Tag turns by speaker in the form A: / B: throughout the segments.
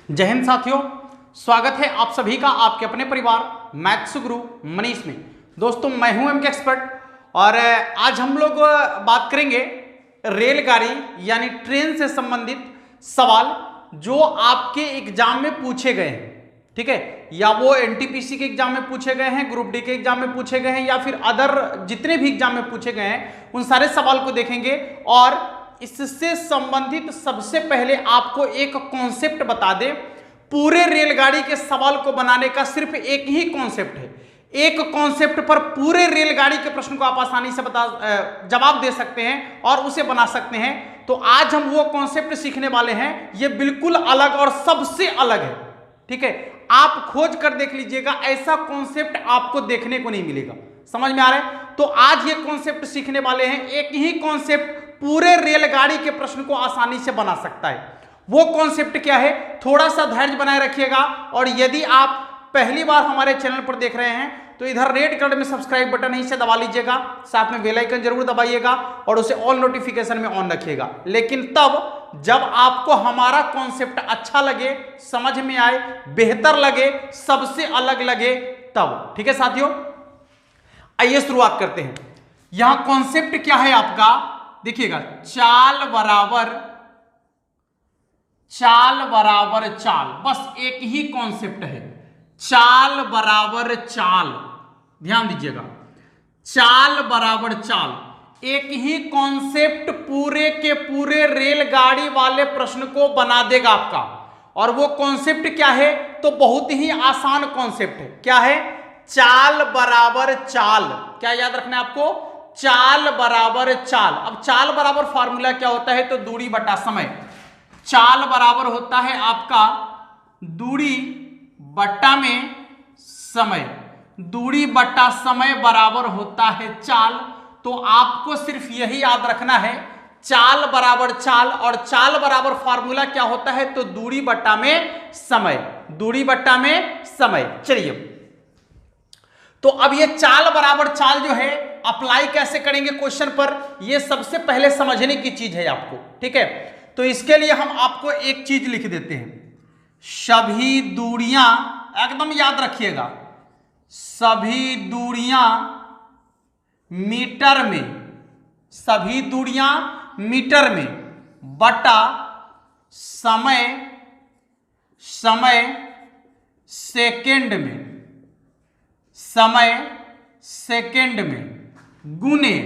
A: जय हिंद साथियों, स्वागत है आप सभी का आपके अपने परिवार मैथ्स गुरु मनीष में। दोस्तों मैं हूं एमके एक्सपर्ट और आज हम लोग बात करेंगे रेलगाड़ी यानी ट्रेन से संबंधित सवाल जो आपके एग्जाम में पूछे गए हैं। ठीक है, या वो एनटीपीसी के एग्जाम में पूछे गए हैं, ग्रुप डी के एग्जाम में पूछे गए हैं, या फिर अदर जितने भी एग्जाम में पूछे गए हैं उन सारे सवाल को देखेंगे। और इससे संबंधित सबसे पहले आपको एक कॉन्सेप्ट बता दें। पूरे रेलगाड़ी के सवाल को बनाने का सिर्फ एक ही कॉन्सेप्ट है। एक कॉन्सेप्ट पर पूरे रेलगाड़ी के प्रश्न को आप आसानी से जवाब दे सकते हैं और उसे बना सकते हैं। तो आज हम वो कॉन्सेप्ट सीखने वाले हैं, ये बिल्कुल अलग और सबसे अलग है। ठीक है, आप खोज कर देख लीजिएगा, ऐसा कॉन्सेप्ट आपको देखने को नहीं मिलेगा। समझ में आ रहा है? तो आज ये कॉन्सेप्ट सीखने वाले हैं। एक ही कॉन्सेप्ट पूरे रेलगाड़ी के प्रश्न को आसानी से बना सकता है। वो कॉन्सेप्ट क्या है, थोड़ा सा धैर्य बनाए रखिएगा। और यदि आप पहली बार हमारे चैनल पर देख रहे हैं तो इधर रेड कलर में सब्सक्राइब बटन है, इसे दबा लीजिएगा। साथ में बेल आइकन जरूर दबाइएगा और उसे ऑल नोटिफिकेशन में ऑन रखिएगा। लेकिन तब जब आपको हमारा कॉन्सेप्ट अच्छा लगे, समझ में आए, बेहतर लगे, सबसे अलग लगे तब। ठीक है साथियों, आइए शुरुआत करते हैं। यहां कॉन्सेप्ट क्या है आपका, देखिएगा, चाल बराबर चाल, बस एक ही कॉन्सेप्ट है, चाल बराबर चाल। ध्यान दीजिएगा, चाल बराबर चाल, एक ही कॉन्सेप्ट पूरे के पूरे रेलगाड़ी वाले प्रश्न को बना देगा आपका। और वो कॉन्सेप्ट क्या है, तो बहुत ही आसान कॉन्सेप्ट है। क्या है? चाल बराबर चाल। क्या याद रखना है आपको? चाल बराबर चाल। अब चाल बराबर फॉर्मूला क्या होता है, तो दूरी बटा समय। चाल बराबर होता है आपका दूरी बटा में समय, दूरी बटा समय बराबर होता है चाल। तो आपको सिर्फ यही याद रखना है, चाल बराबर चाल। और चाल बराबर फॉर्मूला क्या होता है, तो दूरी बटा में समय, दूरी बटा में समय। चलिए, तो अब ये चाल बराबर चाल जो है अप्लाई कैसे करेंगे क्वेश्चन पर, ये सबसे पहले समझने की चीज है आपको। ठीक है, तो इसके लिए हम आपको एक चीज लिख देते हैं, सभी दूरियां, एकदम याद रखिएगा, सभी दूरियां मीटर में, सभी दूरियां मीटर में बटा समय, समय सेकेंड में, समय सेकेंड में, गुने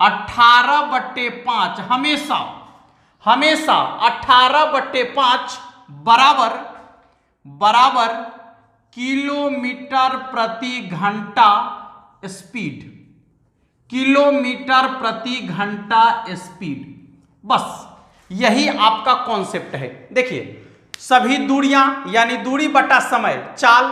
A: 18/5, हमेशा हमेशा 18/5 बराबर बराबर किलोमीटर प्रति घंटा स्पीड, किलोमीटर प्रति घंटा स्पीड। बस यही आपका कॉन्सेप्ट है। देखिए, सभी दूरियां यानी दूरी बटा समय चाल,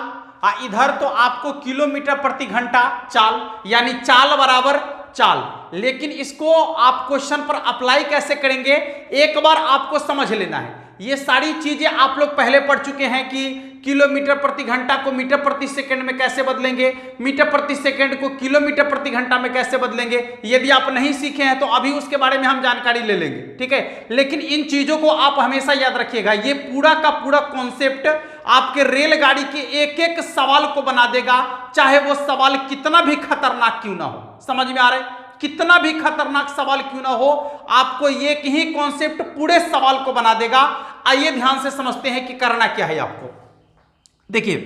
A: इधर तो आपको किलोमीटर प्रति घंटा चाल यानी चाल बराबर चाल। लेकिन इसको आप क्वेश्चन पर अप्लाई कैसे करेंगे, एक बार आपको समझ लेना है। ये सारी चीजें आप लोग पहले पढ़ चुके हैं कि किलोमीटर प्रति घंटा को मीटर प्रति सेकंड में कैसे बदलेंगे, मीटर प्रति सेकंड को किलोमीटर प्रति घंटा में कैसे बदलेंगे। यदि आप नहीं सीखे हैं तो अभी उसके बारे में हम जानकारी ले लेंगे। ठीक है, लेकिन इन चीजों को आप हमेशा याद रखिएगा। ये पूरा का पूरा कॉन्सेप्ट आपके रेलगाड़ी के एक एक सवाल को बना देगा, चाहे वो सवाल कितना भी खतरनाक क्यों ना हो। समझ में आ रहा है? कितना भी खतरनाक सवाल क्यों ना हो, आपको एक ही कॉन्सेप्ट पूरे सवाल को बना देगा। आइए ध्यान से समझते हैं कि करना क्या है आपको। देखिए,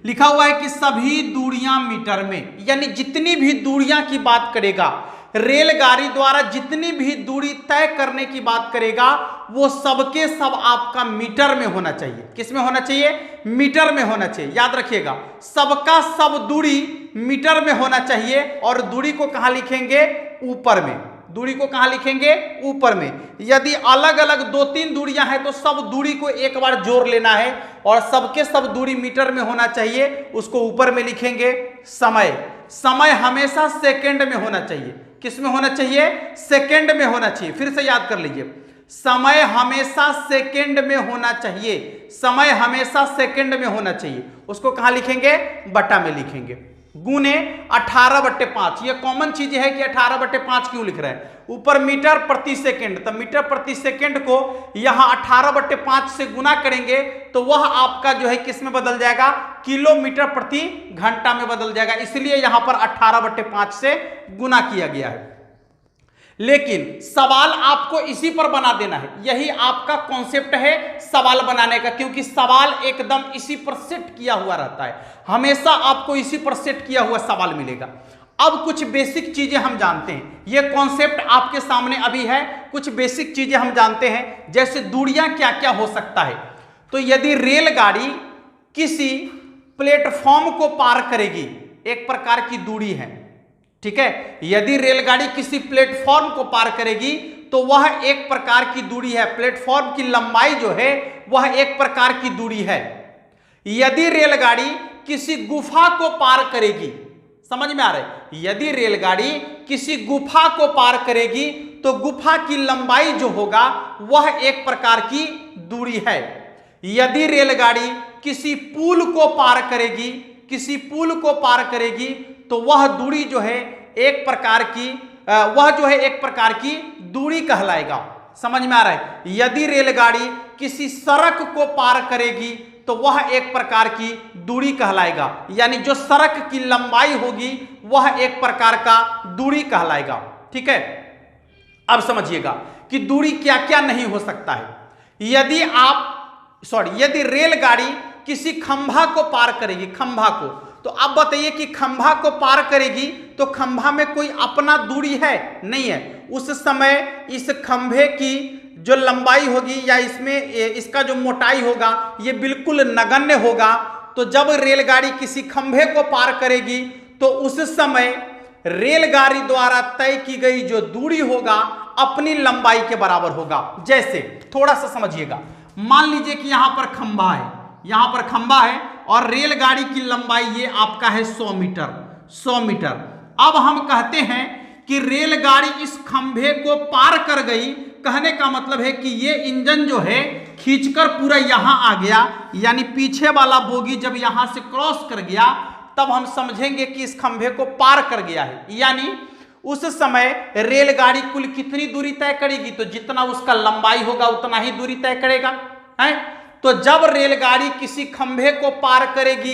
A: लिखा हुआ है कि सभी दूरियां मीटर में, यानी जितनी भी दूरियां की बात करेगा रेलगाड़ी द्वारा, जितनी भी दूरी तय करने की बात करेगा, वो सबके सब आपका मीटर में होना चाहिए। किस में होना चाहिए? मीटर में होना चाहिए। याद रखिएगा, सबका सब दूरी मीटर में होना चाहिए। और दूरी को कहां लिखेंगे? ऊपर में। दूरी को कहां लिखेंगे? ऊपर में। यदि अलग अलग 2-3 दूरियां हैं तो सब दूरी को एक बार जोड़ लेना है और सबके सब दूरी मीटर में होना चाहिए, उसको ऊपर में लिखेंगे। समय, समय हमेशा सेकंड में होना चाहिए। किस में होना चाहिए? सेकंड में होना चाहिए। फिर से याद कर लीजिए, समय हमेशा सेकंड में होना चाहिए, समय हमेशा सेकंड में होना चाहिए। उसको कहां लिखेंगे? बटा में लिखेंगे। गुने 18/5। ये कॉमन चीज है कि 18/5 क्यों लिख रहे हैं, ऊपर मीटर प्रति सेकंड, तो मीटर प्रति सेकंड को यहां 18/5 से गुना करेंगे तो वह आपका जो है किस में बदल जाएगा, किलोमीटर प्रति घंटा में बदल जाएगा, इसलिए यहां पर 18/5 से गुना किया गया है। लेकिन सवाल आपको इसी पर बना देना है, यही आपका कॉन्सेप्ट है सवाल बनाने का, क्योंकि सवाल एकदम इसी पर सेट किया हुआ रहता है, हमेशा आपको इसी पर सेट किया हुआ सवाल मिलेगा। अब कुछ बेसिक चीजें हम जानते हैं, ये कॉन्सेप्ट आपके सामने अभी है, कुछ बेसिक चीजें हम जानते हैं, जैसे दूरियां क्या क्या हो सकता है। तो यदि रेलगाड़ी किसी प्लेटफॉर्म को पार करेगी, एक प्रकार की दूरी है, ठीक है, यदि रेलगाड़ी किसी प्लेटफॉर्म को पार करेगी तो वह एक प्रकार की दूरी है, प्लेटफॉर्म की लंबाई जो है वह एक प्रकार की दूरी है। यदि रेलगाड़ी किसी गुफा को पार करेगी, समझ में आ रहा है, यदि रेलगाड़ी किसी गुफा को पार करेगी तो गुफा की लंबाई जो होगा वह एक प्रकार की दूरी है। यदि रेलगाड़ी किसी पुल को पार करेगी, किसी पुल को पार करेगी तो वह दूरी जो है एक प्रकार की वह जो है एक प्रकार की दूरी कहलाएगा। समझ में आ रहा है। यदि रेलगाड़ी किसी सड़क को पार करेगी तो वह एक प्रकार की दूरी कहलाएगा, यानी जो सड़क की लंबाई होगी वह एक प्रकार का दूरी कहलाएगा। ठीक है, अब समझिएगा कि दूरी क्या क्या नहीं हो सकता है। यदि रेलगाड़ी किसी खंभा को पार करेगी, खंभा को, तो अब बताइए कि खंभा को पार करेगी तो खंभा में कोई अपना दूरी है? नहीं है। उस समय इस खंभे की जो लंबाई होगी या इसमें इसका जो मोटाई होगा ये बिल्कुल नगण्य होगा। तो जब रेलगाड़ी किसी खंभे को पार करेगी तो उस समय रेलगाड़ी द्वारा तय की गई जो दूरी होगा अपनी लंबाई के बराबर होगा। जैसे थोड़ा सा समझिएगा, मान लीजिए कि यहां पर खंभा है, यहां पर खंभा है और रेलगाड़ी की लंबाई ये आपका है 100 मीटर, 100 मीटर। अब हम कहते हैं कि रेलगाड़ी इस खंभे को पार कर गई, कहने का मतलब है कि ये इंजन जो है खींचकर पूरा यहां आ गया, यानी पीछे वाला बोगी जब यहां से क्रॉस कर गया तब हम समझेंगे कि इस खंभे को पार कर गया है। यानी उस समय रेलगाड़ी कुल कितनी दूरी तय करेगी? तो जितना उसका लंबाई होगा उतना ही दूरी तय करेगा, है। तो जब रेलगाड़ी किसी खंभे को पार करेगी,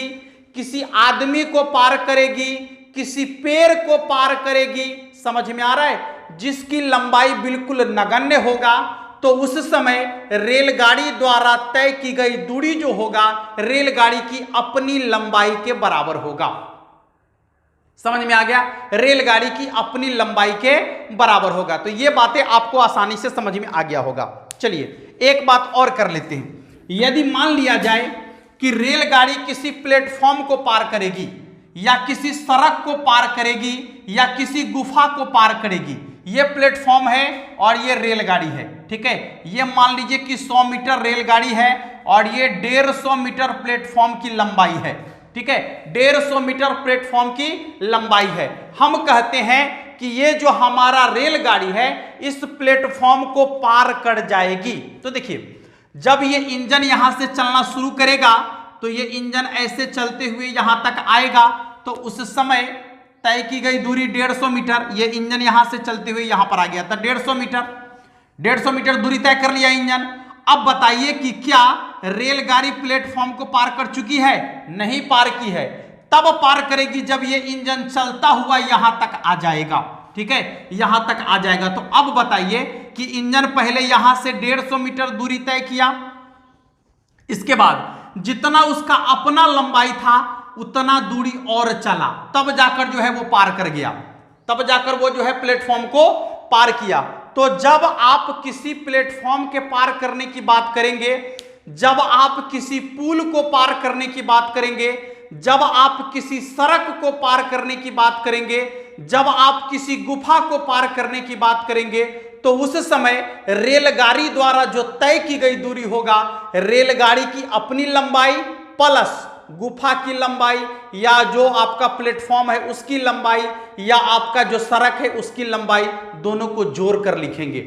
A: किसी आदमी को पार करेगी, किसी पेड़ को पार करेगी, समझ में आ रहा है, जिसकी लंबाई बिल्कुल नगण्य होगा, तो उस समय रेलगाड़ी द्वारा तय की गई दूरी जो होगा रेलगाड़ी की अपनी लंबाई के बराबर होगा। समझ में आ गया? रेलगाड़ी की अपनी लंबाई के बराबर होगा। तो ये बातें आपको आसानी से समझ में आ गया होगा। चलिए एक बात और कर लेते हैं। यदि मान लिया जाए कि रेलगाड़ी किसी प्लेटफॉर्म को पार करेगी या किसी सड़क को पार करेगी या किसी गुफा को पार करेगी, ये प्लेटफॉर्म है और ये रेलगाड़ी है, ठीक है। ये मान लीजिए कि 100 मीटर रेलगाड़ी है और ये 150 मीटर प्लेटफॉर्म की लंबाई है, ठीक है। 150 मीटर प्लेटफॉर्म की लंबाई है। हम कहते हैं कि ये जो हमारा रेलगाड़ी है इस प्लेटफॉर्म को पार कर जाएगी। तो देखिए, जब ये इंजन यहां से चलना शुरू करेगा तो ये इंजन ऐसे चलते हुए यहां तक आएगा, तो उस समय तय की गई दूरी 150 मीटर, ये इंजन यहां से चलते हुए यहां पर आ गया था 150 मीटर, 150 मीटर दूरी तय कर लिया इंजन। अब बताइए कि क्या रेलगाड़ी प्लेटफॉर्म को पार कर चुकी है? नहीं पार की है। तब पार करेगी जब ये इंजन चलता हुआ यहां तक आ जाएगा, ठीक है, यहां तक आ जाएगा। तो अब बताइए कि इंजन पहले यहां से 150 मीटर दूरी तय किया, इसके बाद जितना उसका अपना लंबाई था उतना दूरी और चला, तब जाकर जो है वो पार कर गया, तब जाकर वो जो है प्लेटफॉर्म को पार किया। तो जब आप किसी प्लेटफॉर्म के पार करने की बात करेंगे, जब आप किसी पुल को पार करने की बात करेंगे, जब आप किसी सड़क को पार करने की बात करेंगे, जब आप किसी गुफा को पार करने की बात करेंगे, तो उस समय रेलगाड़ी द्वारा जो तय की गई दूरी होगा रेलगाड़ी की अपनी लंबाई प्लस गुफा की लंबाई या जो आपका प्लेटफॉर्म है उसकी लंबाई या आपका जो सड़क है उसकी लंबाई, दोनों को जोड़ कर लिखेंगे।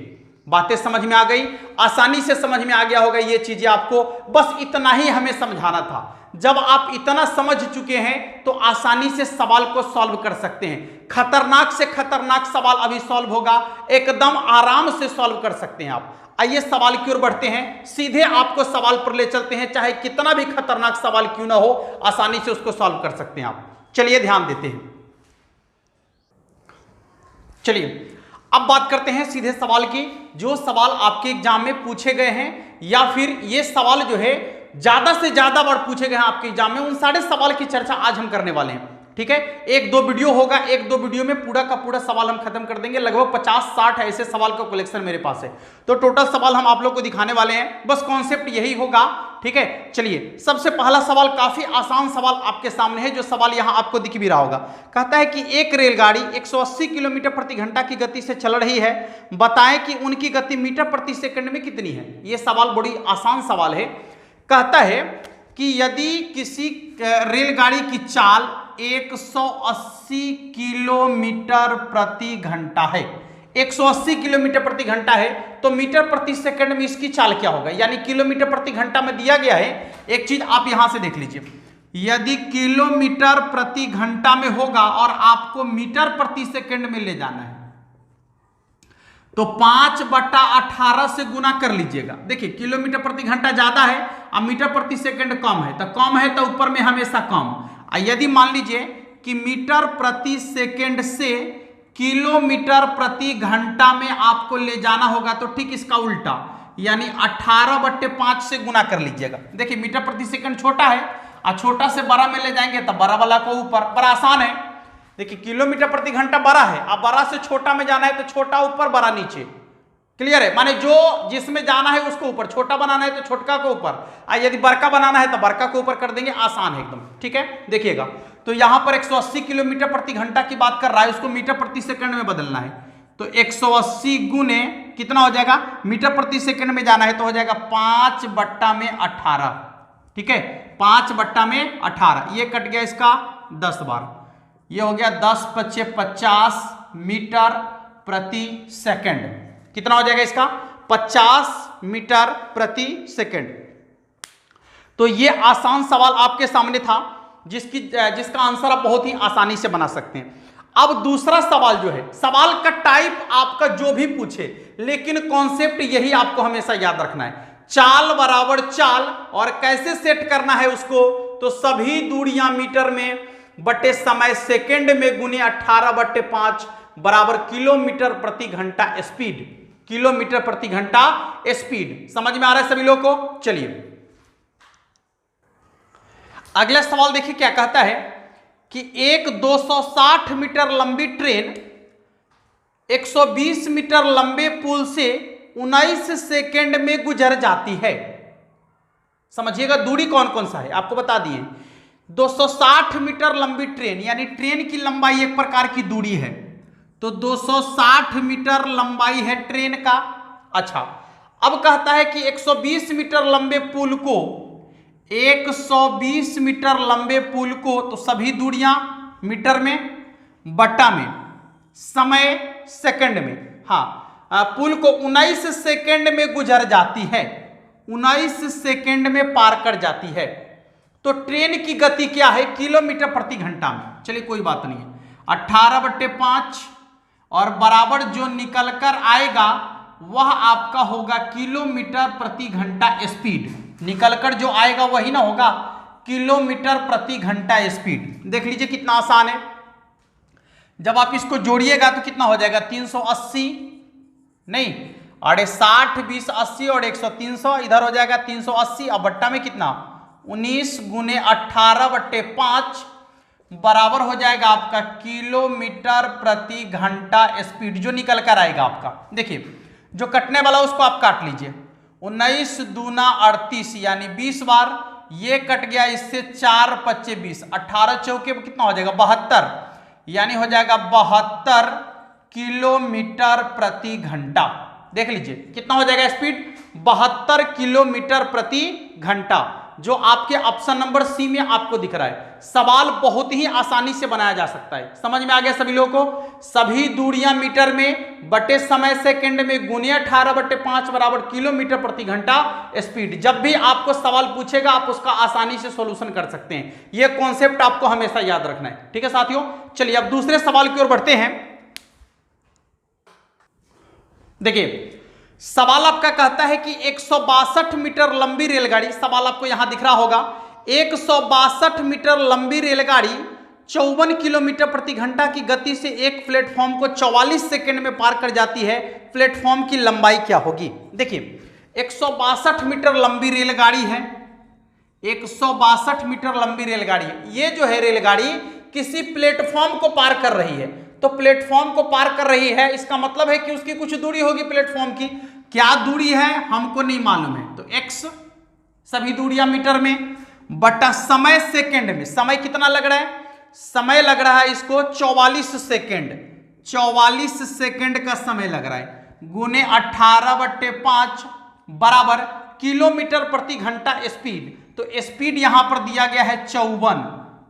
A: बातें समझ में आ गई? आसानी से समझ में आ गया होगा ये चीजें आपको, बस इतना ही हमें समझाना था। जब आप इतना समझ चुके हैं तो आसानी से सवाल को सॉल्व कर सकते हैं। खतरनाक से खतरनाक सवाल अभी सॉल्व होगा, एकदम आराम से सॉल्व कर सकते हैं आप। आइए सवाल की ओर बढ़ते हैं, सीधे आपको सवाल पर ले चलते हैं, चाहे कितना भी खतरनाक सवाल क्यों ना हो, आसानी से उसको सॉल्व कर सकते हैं आप। चलिए ध्यान देते हैं। चलिए अब बात करते हैं सीधे सवाल की, जो सवाल आपके एग्जाम में पूछे गए हैं या फिर ये सवाल जो है ज्यादा से ज्यादा बार पूछे गए हैं आपके एग्जाम में, उन सारे सवाल की चर्चा आज हम करने वाले हैं। ठीक है, एक दो वीडियो होगा, एक दो वीडियो में पूरा का पूरा सवाल हम खत्म कर देंगे। लगभग 50-60 ऐसे सवाल का कलेक्शन मेरे पास है, तो टोटल सवाल हम आप लोग को दिखाने वाले हैं, बस कॉन्सेप्ट यही होगा। ठीक है, चलिए सबसे पहला सवाल काफी आसान सवाल आपके सामने है, जो सवाल यहां आपको दिख भी रहा होगा। कहता है कि एक रेलगाड़ी 180 किलोमीटर प्रति घंटा की गति से चल रही है, बताएं कि उनकी गति मीटर प्रति सेकंड में कितनी है। यह सवाल बड़ी आसान सवाल है। कहता है कि यदि किसी रेलगाड़ी की चाल 180 किलोमीटर प्रति घंटा है, 180 किलोमीटर प्रति घंटा है, तो मीटर प्रति सेकंड में इसकी चाल क्या होगा, यानी किलोमीटर प्रति घंटा में दिया गया है। एक चीज आप यहां से देख लीजिए, यदि किलोमीटर प्रति घंटा में होगा और आपको मीटर प्रति सेकंड में ले जाना है, तो 5/18 से गुना कर लीजिएगा। देखिए किलोमीटर प्रति घंटा ज्यादा है और मीटर प्रति सेकंड कम है, तो कम है तो ऊपर में हमेशा कम। यदि मान लीजिए कि मीटर प्रति सेकंड से किलोमीटर प्रति घंटा में आपको ले जाना होगा, तो ठीक इसका उल्टा, यानी 18/5 से गुना कर लीजिएगा। देखिए मीटर प्रति सेकंड छोटा है और छोटा से बड़ा में ले जाएंगे तो बड़ा वाला को ऊपर, बड़ा आसान है। देखिए किलोमीटर प्रति घंटा बड़ा है, अब बड़ा से छोटा में जाना है तो छोटा ऊपर बड़ा नीचे, क्लियर है। माने जो जिसमें जाना है उसको ऊपर, छोटा बनाना है तो छोटका को ऊपर, यदि बड़का बनाना है तो बड़का को ऊपर कर देंगे, आसान है एकदम। ठीक है, देखिएगा तो यहां पर 180 किलोमीटर प्रति घंटा की बात कर रहा है, उसको मीटर प्रति सेकंड में बदलना है, तो 180 गुने कितना हो जाएगा, मीटर प्रति सेकंड में जाना है तो हो जाएगा 5/18। ठीक है, 5/18, ये कट गया इसका 10 बार, ये हो गया 10×5 = 50 मीटर प्रति सेकंड। कितना हो जाएगा इसका, 50 मीटर प्रति सेकंड। तो ये आसान सवाल आपके सामने था, जिसका आंसर आप बहुत ही आसानी से बना सकते हैं। अब दूसरा सवाल जो है, सवाल का टाइप आपका जो भी पूछे, लेकिन कॉन्सेप्ट यही आपको हमेशा याद रखना है, चाल बराबर चाल। और कैसे सेट करना है उसको, तो सभी दूरियां मीटर में बटे समय सेकंड में गुने 18/5 बराबर किलोमीटर प्रति घंटा स्पीड, किलोमीटर प्रति घंटा स्पीड। समझ में आ रहा है सभी लोगों को। चलिए अगला सवाल देखिए क्या कहता है कि एक 260 मीटर लंबी ट्रेन 120 मीटर लंबे पुल से 19 सेकंड में गुजर जाती है। समझिएगा दूरी कौन कौन सा है आपको बता दिए। 260 मीटर लंबी ट्रेन, यानी ट्रेन की लंबाई एक प्रकार की दूरी है, तो 260 मीटर लंबाई है ट्रेन का। अच्छा, अब कहता है कि 120 मीटर लंबे पुल को, 120 मीटर लंबे पुल को, तो सभी दूरियां मीटर में बट्टा में, समय सेकंड में, हाँ, पुल को 19 सेकंड में गुजर जाती है, 19 सेकंड में पार कर जाती है। तो ट्रेन की गति क्या है, किलोमीटर प्रति घंटा में। चलिए कोई बात नहीं है, 18/5 और बराबर जो निकल कर आएगा वह आपका होगा किलोमीटर प्रति घंटा स्पीड। निकलकर जो आएगा वही ना होगा, किलोमीटर प्रति घंटा स्पीड। देख लीजिए कितना आसान है। जब आप इसको जोड़िएगा तो कितना हो जाएगा, 380 नहीं, अरे 60 20 80 और 100 300, इधर हो जाएगा 380 और बट्टा में कितना 19 गुने 18/5 बराबर हो जाएगा आपका किलोमीटर प्रति घंटा स्पीड, जो निकल कर आएगा आपका। देखिए जो कटने वाला उसको आप काट लीजिए, 19 दूना 38 यानी 20 बार, ये कट गया, इससे 4 × 20, 18 चौके कितना हो जाएगा 72, यानी हो जाएगा 72 किलोमीटर प्रति घंटा। देख लीजिए कितना हो जाएगा स्पीड, 72 किलोमीटर प्रति घंटा। जो आपके ऑप्शन नंबर सी में आपको दिख रहा है। सवाल बहुत ही आसानी से बनाया जा सकता है। समझ में आ गया सभी लोगों को? सभी दूरियां मीटर में बटे समय सेकंड में गुने 18/5 बराबर किलोमीटर प्रति घंटा स्पीड। जब भी आपको सवाल पूछेगा आप उसका आसानी से सॉल्यूशन कर सकते हैं। यह कॉन्सेप्ट आपको हमेशा याद रखना है। ठीक है साथियों, चलिए अब दूसरे सवाल की ओर बढ़ते हैं। देखिए सवाल आपका कहता है कि 162 मीटर लंबी रेलगाड़ी, सवाल आपको यहां दिख रहा होगा, 162 मीटर लंबी रेलगाड़ी 54 किलोमीटर प्रति घंटा की गति से एक प्लेटफॉर्म को 44 सेकंड में पार कर जाती है। प्लेटफॉर्म की लंबाई क्या होगी? देखिए 162 मीटर लंबी रेलगाड़ी है, 162 मीटर लंबी रेलगाड़ी है। ये जो है रेलगाड़ी किसी प्लेटफॉर्म को पार कर रही है। तो प्लेटफॉर्म को पार कर रही है, इसका मतलब है कि उसकी कुछ दूरी होगी प्लेटफॉर्म की। क्या दूरी है हमको नहीं मालूम है, तो x सभी दूरियां मीटर में बटा समय सेकंड में। समय कितना लग रहा है? समय लग रहा है इसको 44 सेकंड, 44 सेकंड का समय लग रहा है, गुने 18/5 बराबर किलोमीटर प्रति घंटा स्पीड। तो स्पीड यहां पर दिया गया है 54,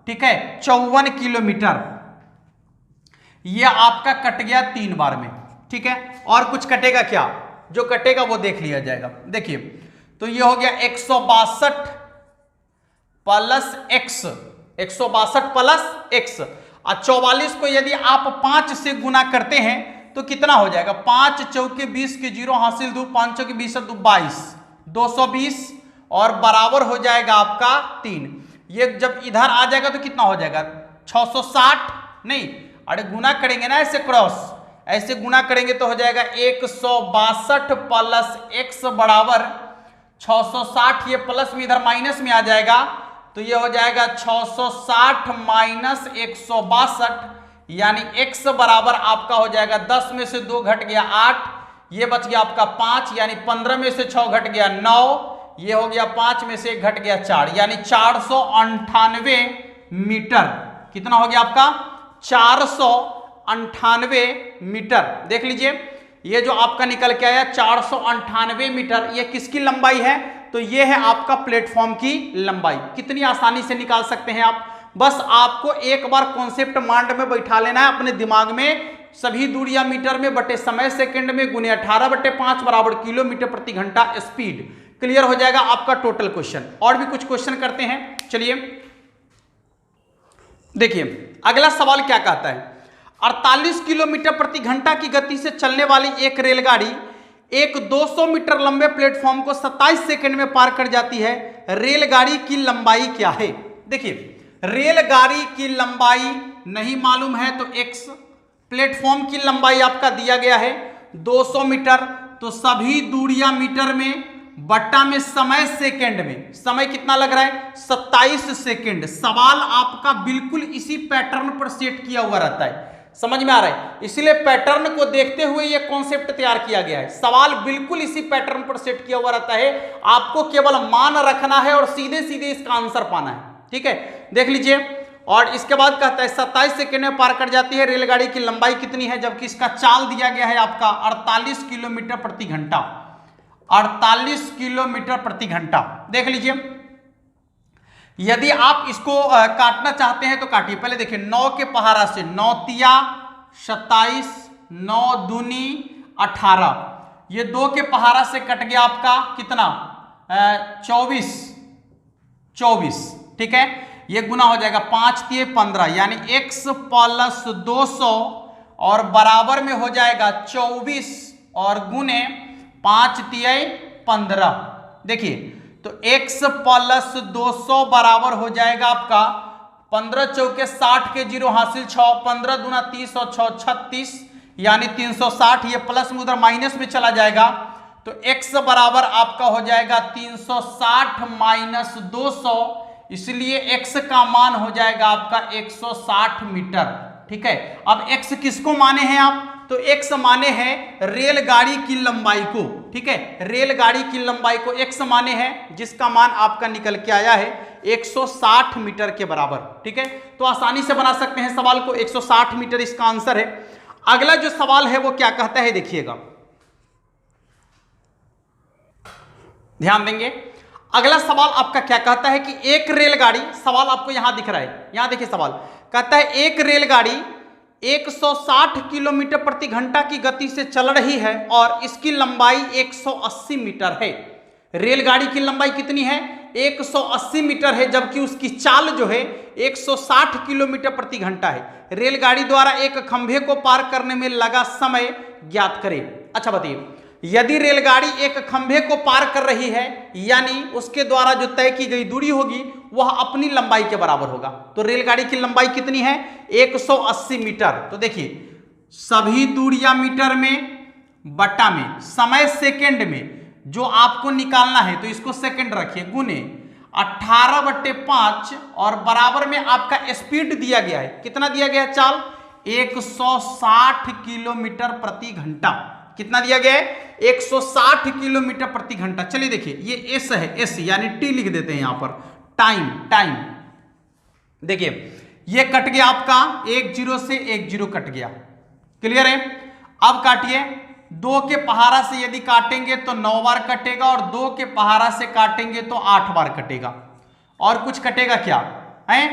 A: ठीक है, 54 किलोमीटर। यह आपका कट गया 3 बार में, ठीक है। और कुछ कटेगा क्या? जो कटेगा वो देख लिया जाएगा। देखिए तो ये हो गया 162 प्लस x, 162 प्लस x। और 44 को यदि आप 5 से गुना करते हैं तो कितना हो जाएगा? 5 चौके 20 के 0 हासिल 2, 5 चौके 20 2 22, 220 और बराबर हो जाएगा आपका 3। ये जब इधर आ जाएगा तो कितना हो जाएगा? 660 नहीं, अरे गुना करेंगे ना ऐसे, क्रॉस ऐसे गुना करेंगे तो हो जाएगा 162 प्लस x बराबर 660। ये प्लस में इधर माइनस में आ जाएगा तो ये हो जाएगा 660 माइनस 162, यानी x बराबर आपका हो जाएगा 10 में से 2 घट गया 8, ये बच गया आपका 5, यानी 15 में से 6 घट गया 9, ये हो गया 5 में से 1 घट गया 4, यानी 498 मीटर। कितना हो गया आपका? 498 मीटर। देख लीजिए ये जो आपका निकल के आया 498 मीटर, ये किसकी लंबाई है? तो ये है आपका प्लेटफॉर्म की लंबाई। कितनी आसानी से निकाल सकते हैं आप, बस आपको एक बार कॉन्सेप्ट माइंड में बैठा लेना है अपने दिमाग में। सभी दूरियां मीटर में बटे समय सेकंड में गुने 18/5 बराबर किलोमीटर प्रति घंटा स्पीड। क्लियर हो जाएगा आपका टोटल क्वेश्चन। और भी कुछ क्वेश्चन करते हैं, चलिए देखिए अगला सवाल क्या कहता है। 48 किलोमीटर प्रति घंटा की गति से चलने वाली एक रेलगाड़ी एक 200 मीटर लंबे प्लेटफॉर्म को 27 सेकंड में पार कर जाती है। रेलगाड़ी की लंबाई क्या है? देखिए रेलगाड़ी की लंबाई नहीं मालूम है तो x, प्लेटफॉर्म की लंबाई आपका दिया गया है 200 मीटर, तो सभी दूरियां मीटर में बट्टा में समय सेकंड में। समय कितना लग रहा है? 27 सेकंड। सवाल आपका बिल्कुल इसी पैटर्न पर सेट किया हुआ रहता है, समझ में आ रहा है? इसलिए पैटर्न को देखते हुए यह कॉन्सेप्ट तैयार किया गया है। सवाल बिल्कुल इसी पैटर्न पर सेट किया हुआ रहता है, आपको केवल मान रखना है और सीधे सीधे इसका आंसर पाना है, ठीक है। देख लीजिए और इसके बाद कहता है 27 सेकंड में पार कर जाती है। रेलगाड़ी की लंबाई कितनी है? जबकि इसका चाल दिया गया है आपका 48 किलोमीटर प्रति घंटा, 48 किलोमीटर प्रति घंटा। देख लीजिए यदि आप इसको काटना चाहते हैं तो काटिए। पहले देखिए 9 के पहाड़ा से 9 तिया 27, 9 दूनी 18, ये 2 के पहाड़ा से कट गया आपका कितना? 24, ठीक है। ये गुना हो जाएगा 5 तिये 15, यानी x प्लस 200 और बराबर में हो जाएगा 24 और गुने 5 तिये 15। देखिए तो x प्लस 200 बराबर हो जाएगा आपका 15 चौके 60 के 0 हासिल 6, 15 दूना 30 और 6 36, यानी 360। ये प्लस में उधर माइनस में चला जाएगा तो x बराबर आपका हो जाएगा 360 माइनस 200, इसलिए x का मान हो जाएगा आपका 160 मीटर, ठीक है। अब x किसको माने हैं आप? तो x माने हैं रेलगाड़ी की लंबाई को, ठीक है। रेलगाड़ी की लंबाई को x माने हैं, जिसका मान आपका निकल के आया है 160 मीटर के बराबर, ठीक है। तो आसानी से बना सकते हैं सवाल को, 160 मीटर इसका आंसर है। अगला जो सवाल है वो क्या कहता है देखिएगा, ध्यान देंगे। अगला सवाल आपका क्या कहता है कि एक रेलगाड़ी, सवाल आपको यहां दिख रहा है, यहां देखिए सवाल कहता है एक रेलगाड़ी 160 किलोमीटर प्रति घंटा की गति से चल रही है और इसकी लंबाई 180 मीटर है। रेलगाड़ी की लंबाई कितनी है? 180 मीटर है, जबकि उसकी चाल जो है 160 किलोमीटर प्रति घंटा है। रेलगाड़ी द्वारा एक खंभे को पार करने में लगा समय ज्ञात करें। अच्छा बताइए, यदि रेलगाड़ी एक खंभे को पार कर रही है यानी उसके द्वारा जो तय की गई दूरी होगी वह अपनी लंबाई के बराबर होगा। तो रेलगाड़ी की लंबाई कितनी है? 180 मीटर। तो देखिए सभी दूरियां मीटर में बट्टा में, समय सेकंड में जो आपको निकालना है तो इसको सेकंड रखिए, गुने 18/5 और बराबर में आपका स्पीड दिया गया है। कितना दिया गया है? चाल 160 किलोमीटर प्रति घंटा। कितना दिया गया है? 160 किलोमीटर प्रति घंटा। चलिए देखिए ये एस है, एस यानी टी लिख देते हैं यहां पर, टाइम, टाइम। देखिए ये कट गया आपका, 1 0 से 1 0 कट गया। क्लियर है? अब काटिए, 2 के पहाड़ा से यदि काटेंगे तो 9 बार कटेगा और 2 के पहाड़ा से काटेंगे तो 8 बार कटेगा। और कुछ कटेगा क्या है?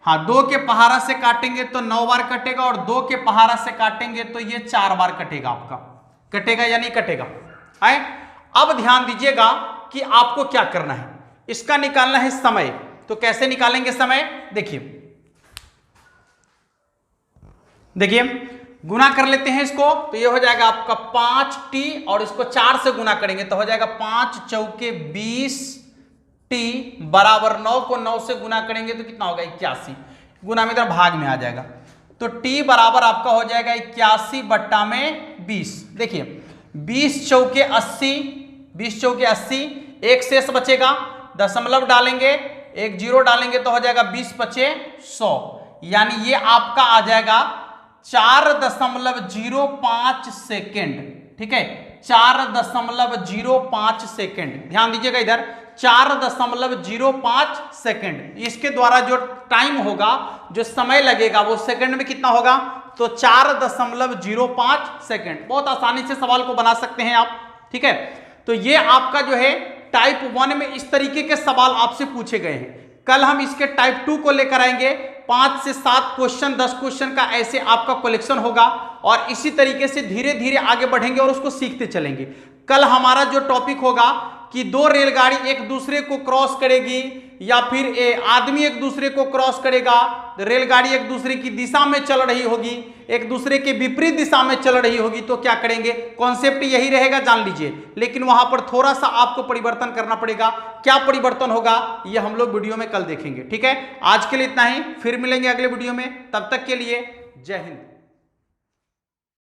A: हाँ, 2 के पहाड़ा से काटेंगे तो 9 बार कटेगा और 2 के पहाड़ा से काटेंगे तो ये 4 बार कटेगा आपका। कटेगा या नहीं कटेगा? है? अब ध्यान दीजिएगा कि आपको क्या करना है, इसका निकालना है समय। तो कैसे निकालेंगे समय? देखिए देखिए गुना कर लेते हैं इसको, तो ये हो जाएगा आपका 5t और इसको 4 से गुना करेंगे तो हो जाएगा 5 चौके 20t बराबर 9 को 9 से गुना करेंगे तो कितना होगा? 81। गुना में इधर भाग में आ जाएगा तो t बराबर आपका हो जाएगा 81/20। देखिए 20 चौके 80, 20 चौके 80, एक शेष बचेगा, दशमलव डालेंगे, एक 0 डालेंगे तो हो जाएगा 20 पचे 100, यानी ये आपका आ जाएगा 4.05 सेकेंड। ठीक है, 4.05 सेकेंड। ध्यान दीजिएगा इधर, 4.05 सेकेंड। इसके द्वारा जो टाइम होगा, जो समय लगेगा वो सेकेंड में कितना होगा? तो 4.05 सेकेंड। बहुत आसानी से सवाल को बना सकते हैं आप। ठीक है, तो ये आपका जो है टाइप 1 में इस तरीके के सवाल आपसे पूछे गए हैं। कल हम इसके टाइप 2 को लेकर आएंगे। 5 से 7 क्वेश्चन, 10 क्वेश्चन का ऐसे आपका कलेक्शन होगा और इसी तरीके से धीरे धीरे आगे बढ़ेंगे और उसको सीखते चलेंगे। कल हमारा जो टॉपिक होगा कि 2 रेलगाड़ी एक दूसरे को क्रॉस करेगी या फिर आदमी एक दूसरे को क्रॉस करेगा, रेलगाड़ी एक दूसरे की दिशा में चल रही होगी, एक दूसरे के विपरीत दिशा में चल रही होगी तो क्या करेंगे? कॉन्सेप्ट यही रहेगा, जान लीजिए, लेकिन वहां पर थोड़ा सा आपको परिवर्तन करना पड़ेगा। क्या परिवर्तन होगा ये हम लोग वीडियो में कल देखेंगे। ठीक है, आज के लिए इतना ही, फिर मिलेंगे अगले वीडियो में। तब तक के लिए जय हिंद।